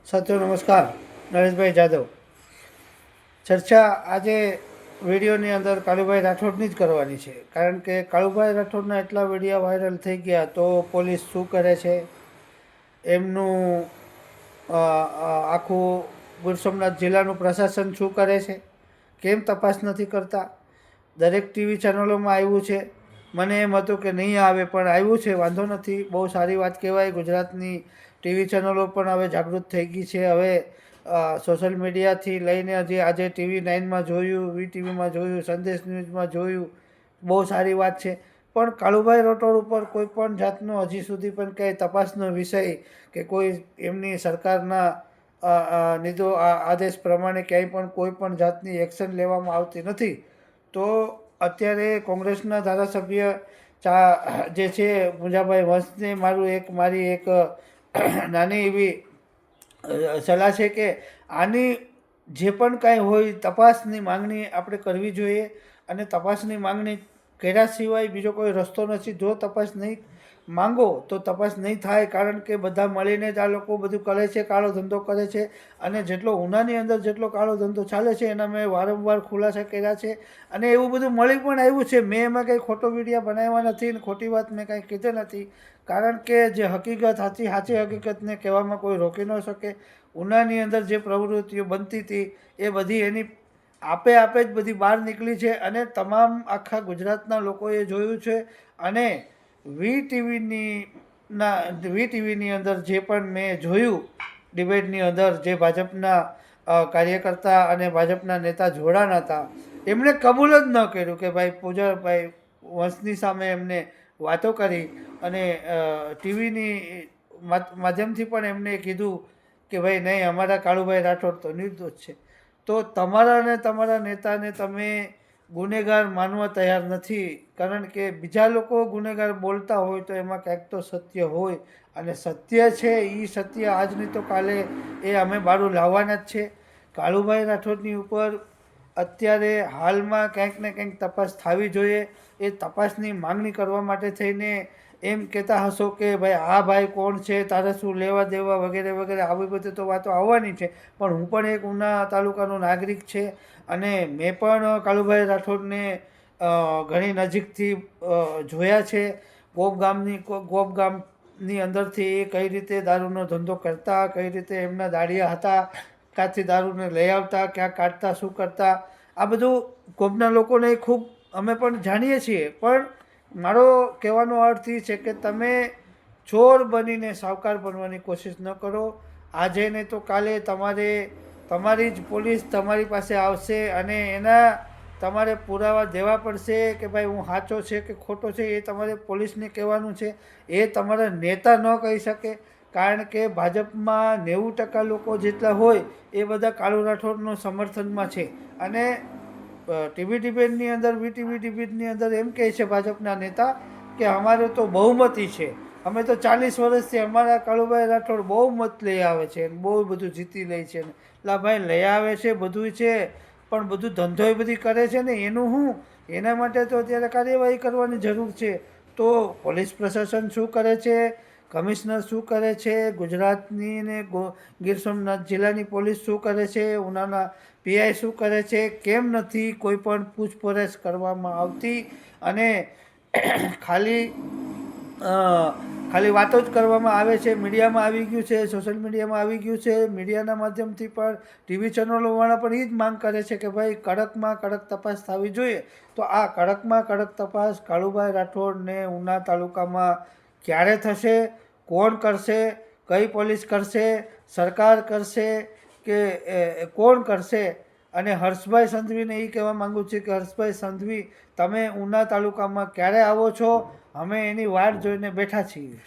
સાથીઓ નમસ્કાર, નરેશભાઈ જાદવ. ચર્ચા આજે વિડીયોની અંદર કાળુભાઈ રાઠોડની જ કરવાની છે, કારણ કે કાળુભાઈ રાઠોડના એટલા વિડીયો વાયરલ થઈ ગયા તો પોલીસ શું કરે છે, એમનું આખું ગીર સોમનાથ જિલ્લાનું પ્રશાસન શું કરે છે, કેમ તપાસ નથી કરતા. દરેક ટીવી ચેનલોમાં આવ્યું છે. મને એમ હતું કે નહીં આવે, પણ આવ્યું છે, વાંધો નથી, બહુ સારી વાત કહેવાય. ગુજરાતની ટીવી ચેનલો પણ હવે જાગૃત થઈ ગઈ છે. હવે સોશિયલ મીડિયાથી લઈને હજી આજે TV 9માં જોયું, VTVમાં જોયું, સંદેશ ન્યૂઝમાં જોયું, બહુ સારી વાત છે. પણ કાળુભાઈ રાઠોડ ઉપર કોઈ પણ જાતનો હજી સુધી પણ કંઈ તપાસનો વિષય કે કોઈ એમની સરકારના આદેશ પ્રમાણે ક્યાંય પણ કોઈ પણ જાતની એક્શન લેવામાં આવતી નથી. તો અત્યારે કોંગ્રેસના ધારાસભ્ય જે છે પૂંજાભાઈ વંશને મારી એક નાની એવી સલાહ છે કે આની જે પણ કાંઈ હોય તપાસની માંગણી આપણે કરવી જોઈએ. અને તપાસની માંગણી કર્યા સિવાય બીજો કોઈ રસ્તો નથી. જો તપાસ નહીં માંગો તો તપાસ નહીં થાય, કારણ કે બધા મળીને જ આ લોકો બધું કરે છે, કાળો ધંધો કરે છે. અને જેટલો ઉનાની અંદર જેટલો કાળો ધંધો ચાલે છે એના મેં વારંવાર ખુલાસા કર્યા છે. અને એવું બધું મળી પણ આવ્યું છે. મેં એમાં કંઈ ખોટો વિડીયો બનાવ્યા નથી ને ખોટી વાત મેં કાંઈ કીધી નથી, કારણ કે જે હકીકત સાચી હકીકતને કહેવામાં કોઈ રોકી ન શકે. ઉનાની અંદર જે પ્રવૃત્તિઓ બનતી હતી એ બધી એની આપે જ બધી બહાર નીકળી છે. અને તમામ આખા ગુજરાતના લોકોએ જોયું છે. અને વીટીવીની અંદર જે પણ મેં જોયું ડિબેટની અંદર, જે ભાજપના કાર્યકર્તા અને ભાજપના નેતા જોડાણા હતા, એમણે કબૂલ જ ન કર્યું કે ભાઈ પૂજાભાઈ વંશની સામે એમને વાતો કરી. અને ટીવીની માધ્યમથી પણ એમને કીધું કે ભાઈ નહીં, અમારા કાળુભાઈ રાઠોડ તો નિર્દોષ છે. તો તમારા ને તમારા નેતાને તમે ગુનેગાર માનવા તૈયાર નથી, કારણ કે બીજા લોકો ગુનેગાર બોલતા હોય તો એમાં કંઈક તો સત્ય હોય. અને સત્ય છે એ સત્ય આજ નહીં તો કાલે એ અમે બારું લાવવાના જ છે. કાળુભાઈ રાઠોડની ઉપર અત્યારે હાલમાં કંઈક ને કંઈક તપાસ થવી જોઈએ. એ તપાસની માંગણી કરવા માટે થઈને એમ કહેતા હશો કે ભાઈ આ ભાઈ કોણ છે, તારે શું લેવા દેવા, વગેરે વગેરે, આવી બધી તો વાતો આવવાની છે. પણ હું પણ એક ઉના તાલુકાનો નાગરિક છે અને મેં પણ કાળુભાઈ રાઠોડને ઘણી નજીકથી જોયા છે. ગોપ ગામની અંદરથી એ કઈ રીતે દારૂનો ધંધો કરતા, કઈ રીતે એમના દાડિયા હતા, ક્યાંથી દારૂને લઈ આવતા, ક્યાં કાઢતા, શું કરતા, આ બધું ગોપના લોકોને ખૂબ અમે પણ જાણીએ છીએ. પણ મારો કહેવાનો અર્થ એ છે કે તમે ચોર બનીને સાવકાર બનવાની કોશિશ ન કરો. આજે નહીં તો કાલે તમારી જ પોલીસ તમારી પાસે આવશે અને એના તમારે પુરાવા દેવા પડશે કે ભાઈ હું સાચો છે કે ખોટો છે. એ તમારે પોલીસને કહેવાનું છે, એ તમારા નેતા ન કહી શકે. કારણ કે ભાજપમાં 90% લોકો જેટલા હોય એ બધા કાળુ રાઠોડનો સમર્થનમાં છે. અને ટીવી ડિબેટની અંદર, VTV ડિબેટની અંદર એમ કહે છે ભાજપના નેતા કે અમારે તો બહુમતી છે, અમે તો 40 વર્ષથી અમારા કાળુભાઈ રાઠોડ બહુમત લઈ આવે છે, બહુ બધું જીતી લે છે. એટલે ભાઈ લઈ આવે છે બધું છે, પણ બધું ધંધો એ બધી કરે છે ને એનું શું? એના માટે તો અત્યારે કાર્યવાહી કરવાની જરૂર છે. તો પોલીસ પ્રશાસન શું કરે છે, કમિશનર શું કરે છે, ગુજરાતની ને ગીર સોમનાથ જિલ્લાની પોલીસ શું કરે છે, ઉનાના PI શું કરે છે, કેમ નથી કોઈ પણ પૂછપરછ કરવામાં આવતી? અને ખાલી વાતો જ કરવામાં આવે છે. મીડિયામાં આવી ગયું છે, સોશિયલ મીડિયામાં આવી ગયું છે. મીડિયાના માધ્યમથી પણ ટીવી ચેનલોવાળા પણ એ જ માંગ કરે છે કે ભાઈ કડકમાં કડક તપાસ થવી જોઈએ. તો આ કડકમાં કડક તપાસ કાળુભાઈ રાઠોડને ઉના તાલુકામાં ક્યારે થશે, કોણ કરશે, કઈ પોલીસ કરશે, સરકાર કરશે કે કોણ કરશે? અને હર્ષભાઈ સંધવીને એ કહેવા માગું છું કે હર્ષભાઈ સંધવી, તમે ઉના તાલુકામાં ક્યારે આવો છો? અમે એની વાટ જોઈને બેઠા છીએ.